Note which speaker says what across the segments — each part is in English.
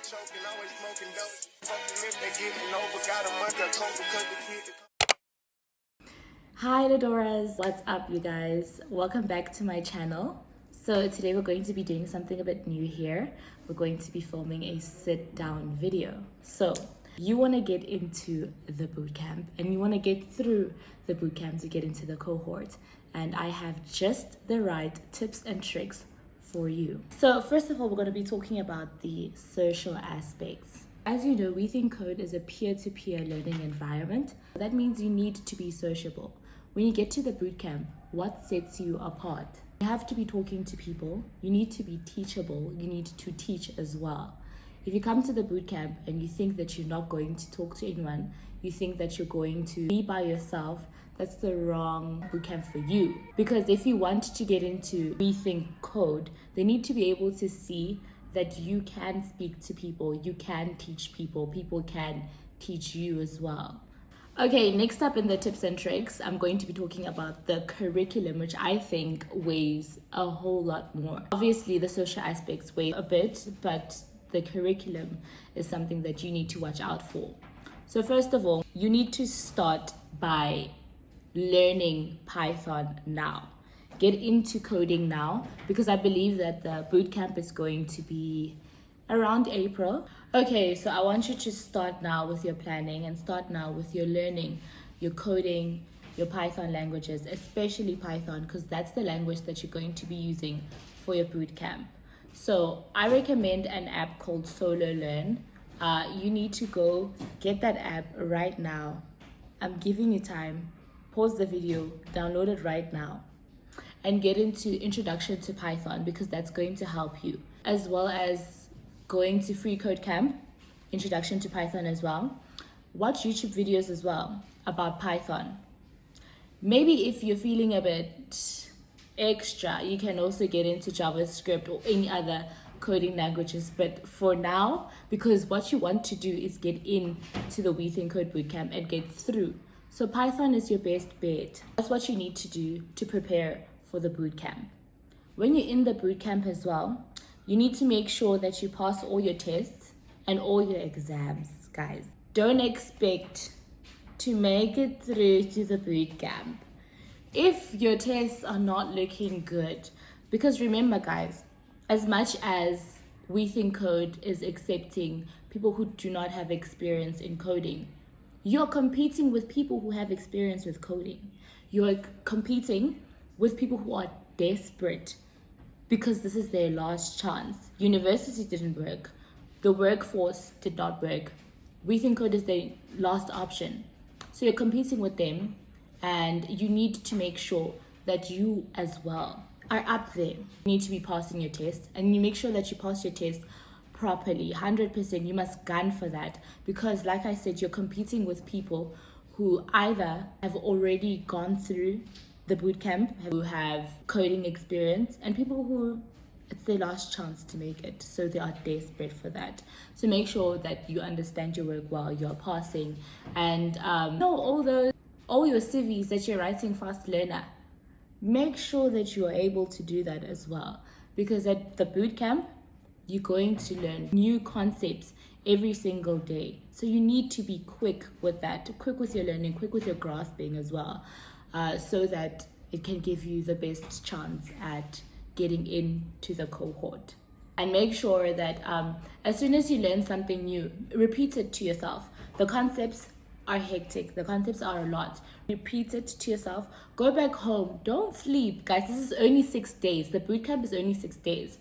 Speaker 1: choking, always smoking dope. Fucking if they getting over, got a month of coke because the kid.
Speaker 2: Hi ladoras, what's up you guys? Welcome back to my channel. So today we're going to be doing something a bit new here. We're going to be filming a sit down video. So you want to get into the bootcamp and you want to get through the bootcamp to get into the cohort. And I have just the right tips and tricks for you. So first of all, we're going to be talking about the social aspects. As you know, Wethinkcode is a peer-to-peer learning environment. That means you need to be sociable. When you get to the bootcamp, what sets you apart? You have to be talking to people. You need to be teachable. You need to teach as well. If you come to the bootcamp and you think that you're not going to talk to anyone, you think that you're going to be by yourself, that's the wrong bootcamp for you. Because if you want to get into Wethinkcode, they need to be able to see that you can speak to people, you can teach people, people can teach you as well. Okay, next up in the tips and tricks, I'm going to be talking about the curriculum, which I think weighs a whole lot more. Obviously, the social aspects weigh a bit, but the curriculum is something that you need to watch out for. So first of all, you need to start by learning Python now. Get into coding now, because I believe that the bootcamp is going to be around April. Okay, so I want you to start now with your planning and start now with your learning, your coding, your Python languages, especially Python, because that's the language that you're going to be using for your bootcamp. So I recommend an app called sololearn. You need to go get that app right now. I'm giving you time. Pause the video, download it right now, and get into Introduction to Python, because that's going to help you, as well as going to freecodecamp, Introduction to Python as well. Watch YouTube videos as well about Python. Maybe if you're feeling a bit extra, you can also get into JavaScript or any other coding languages. But for now, because what you want to do is get into the Wethinkcode Bootcamp and get through. So Python is your best bet. That's what you need to do to prepare for the bootcamp. When you're in the bootcamp as well, you need to make sure that you pass all your tests and all your exams, guys. Don't expect to make it through to the bootcamp if your tests are not looking good. Because remember, guys, as much as Wethinkcode is accepting people who do not have experience in coding, you're competing with people who have experience with coding. You're competing with people who are desperate because this is their last chance. University didn't work. The workforce did not work. Wethinkcode is their last option. So you're competing with them, and you need to make sure that you as well are up there. You need to be passing your test, and you make sure that you pass your test properly, 100%. You must gun for that, because like I said, you're competing with people who either have already gone through the bootcamp, who have coding experience, and people who it's their last chance to make it, so they are desperate for that. So make sure that you understand your work while you're passing, and all your CVs that you're writing fast learner, make sure that you are able to do that as well, because at the bootcamp you're going to learn new concepts every single day. So you need to be quick with that, quick with your learning, quick with your grasping as well, so that it can give you the best chance at getting into the cohort. And make sure that as soon as you learn something new, repeat it to yourself. The concepts are hectic. The concepts are a lot. Repeat it to yourself. Go back home. Don't sleep. Guys, this is only 6 days. The bootcamp is only 6 days.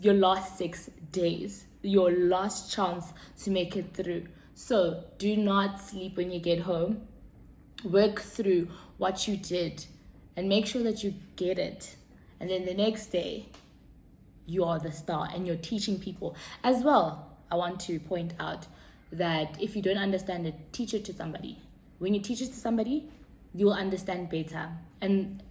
Speaker 2: Your last 6 days, your last chance to make it through. So do not sleep when you get home. Work through what you did and make sure that you get it. And then the next day, you are the star and you're teaching people as well. I want to point out that if you don't understand it, teach it to somebody. When you teach it to somebody, you'll understand better. And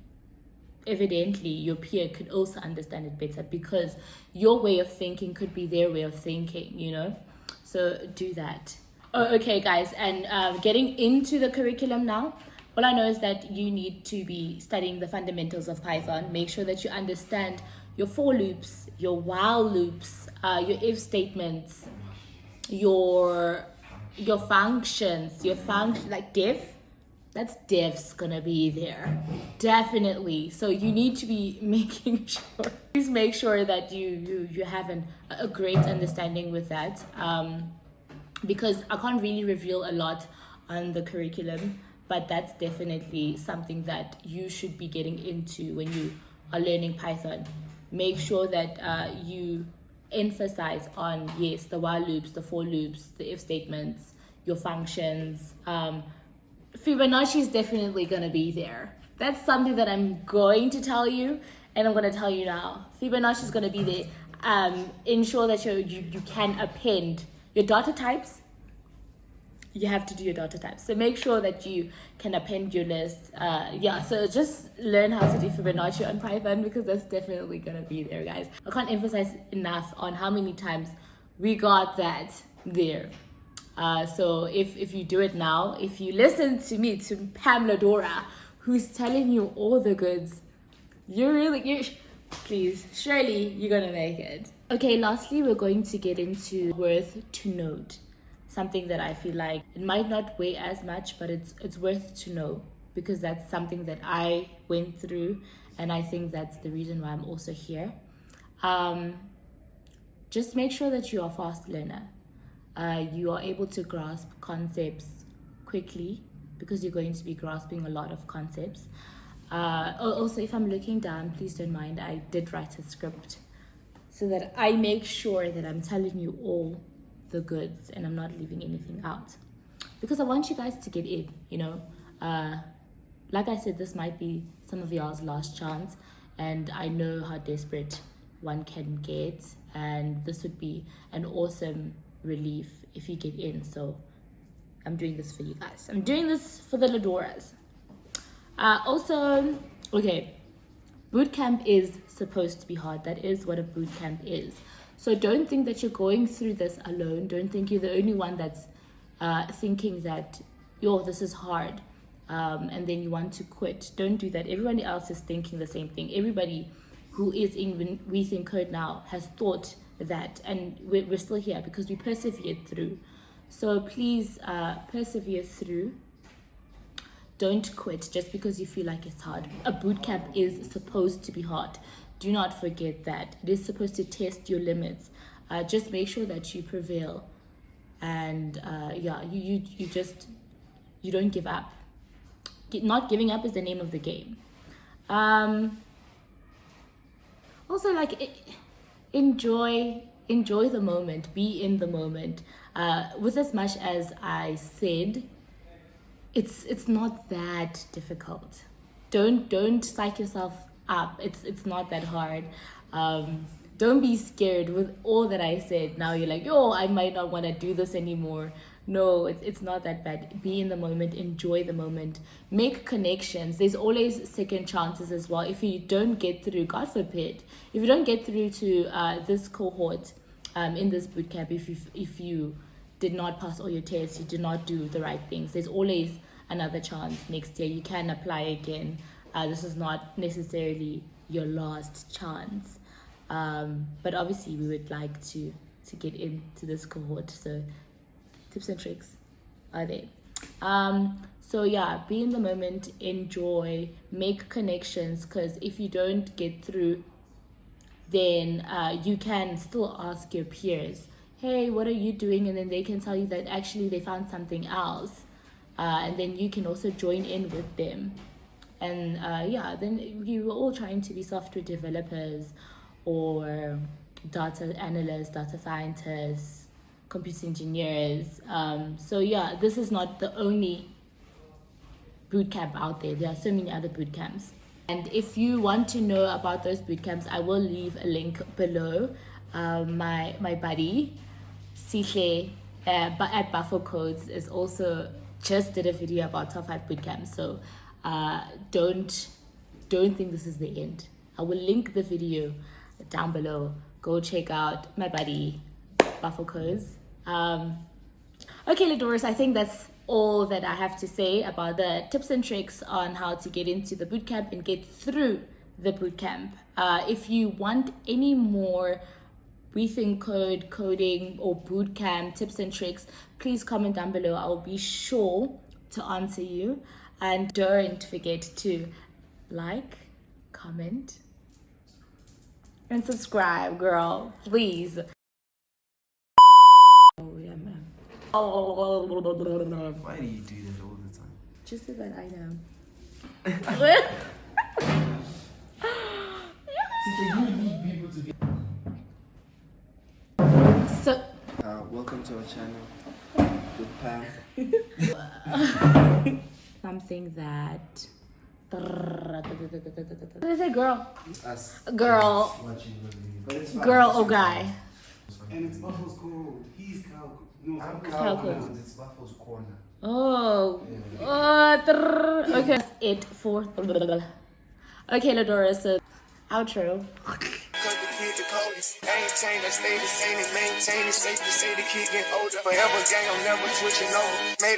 Speaker 2: evidently your peer could also understand it better, because your way of thinking could be their way of thinking, you know. So do that. Okay guys, and getting into the curriculum now, all I know is that you need to be studying the fundamentals of Python. Make sure that you understand your for loops, your while loops, your if statements, your functions, like dev's gonna be there, definitely. So you need to be making sure, please make sure that you have a great understanding with that, because I can't really reveal a lot on the curriculum, but that's definitely something that you should be getting into when you are learning Python. Make sure that you emphasize on, yes, the while loops, the for loops, the if statements, your functions. Fibonacci is definitely going to be there. That's something that I'm going to tell you, and I'm going to tell you now. Fibonacci is going to be there. Ensure that you can append your data types. You have to do your data types. So make sure that you can append your list. So just learn how to do Fibonacci on Python, because that's definitely going to be there, guys. I can't emphasize enough on how many times we got that there. So if you do it now, if you listen to me, to Pam Ladora, who's telling you all the goods, please, surely you're going to make it. Okay, lastly, we're going to get into worth to note. Something that I feel like it might not weigh as much, but it's worth to know, because that's something that I went through, and I think that's the reason why I'm also here. Just make sure that you are a fast learner. You are able to grasp concepts quickly, because you're going to be grasping a lot of concepts. Also, if I'm looking down, please don't mind, I did write a script so that I make sure that I'm telling you all the goods and I'm not leaving anything out, because I want you guys to get in, like I said, this might be some of y'all's last chance, and I know how desperate one can get, and this would be an awesome relief if you get in. So I'm doing this for you guys. I'm doing this for the ladoras. Also, okay, bootcamp is supposed to be hard. That is what a bootcamp is. So don't think that you're going through this alone. Don't think you're the only one that's thinking that, this is hard, and then you want to quit. Don't do that. Everybody else is thinking the same thing. Everybody who is in Wethinkcode now has thought that, and we're still here because we persevered through. So please persevere through. Don't quit just because you feel like it's hard. A bootcamp is supposed to be hard. Do not forget that. It is supposed to test your limits. Just make sure that you prevail. And you don't give up. Not giving up is the name of the game. Also, enjoy the moment. Be in the moment. With as much as I said, it's not that difficult. Don't psych yourself up. It's not that hard. Don't be scared with all that I said. Now you're like, I might not want to do this anymore. No, it's not that bad. Be in the moment. Enjoy the moment. Make connections. There's always second chances as well. If you don't get through, God forbid, if you don't get through to this cohort in this bootcamp, if you did not pass all your tests, you did not do the right things, there's always another chance next year. You can apply again. This is not necessarily your last chance. But obviously we would like to get into this cohort. So tips and tricks are there. So yeah, be in the moment, enjoy, make connections, because if you don't get through, then you can still ask your peers, hey, what are you doing? And then they can tell you that actually they found something else. And then you can also join in with them. And then we were all trying to be software developers or data analysts, data scientists, computer engineers. This is not the only bootcamp out there. There are so many other bootcamps. And if you want to know about those bootcamps, I will leave a link below. My buddy, Sihle, at Buffalo Codes, is also just did a video about top 5 bootcamps. So don't think this is the end. I will link the video down below. Go check out my buddy, Buffalo Codes. Okay, ladoras, I think that's all that I have to say about the tips and tricks on how to get into the bootcamp and get through the bootcamp. If you want any more Wethinkcode coding or bootcamp tips and tricks, please comment down below. I will be sure to answer you. And don't forget to like, comment, and subscribe, girl, please. Oh yeah, man.
Speaker 3: Why do you do that all the time?
Speaker 2: Just so that I know.
Speaker 3: You need people to be.
Speaker 2: So
Speaker 3: Welcome to our channel with Pam.
Speaker 2: something that. What did I say, girl?
Speaker 3: Us.
Speaker 2: Girl.
Speaker 3: Watching the video. But it's fine.
Speaker 2: Girl or guy?
Speaker 4: And it's Buffalo's Cold. He's Cal. No,
Speaker 3: I'm
Speaker 2: Calco.
Speaker 3: Calco. It's Buffalo's Corner.
Speaker 2: Oh. Okay. That's it for. Okay, ladoras. So, outro.
Speaker 1: Cause the kid the coldest. Ain't changed, I stay the same and maintain it. Safe to say the kid getting older. Forever gang, I'm never switching over. Made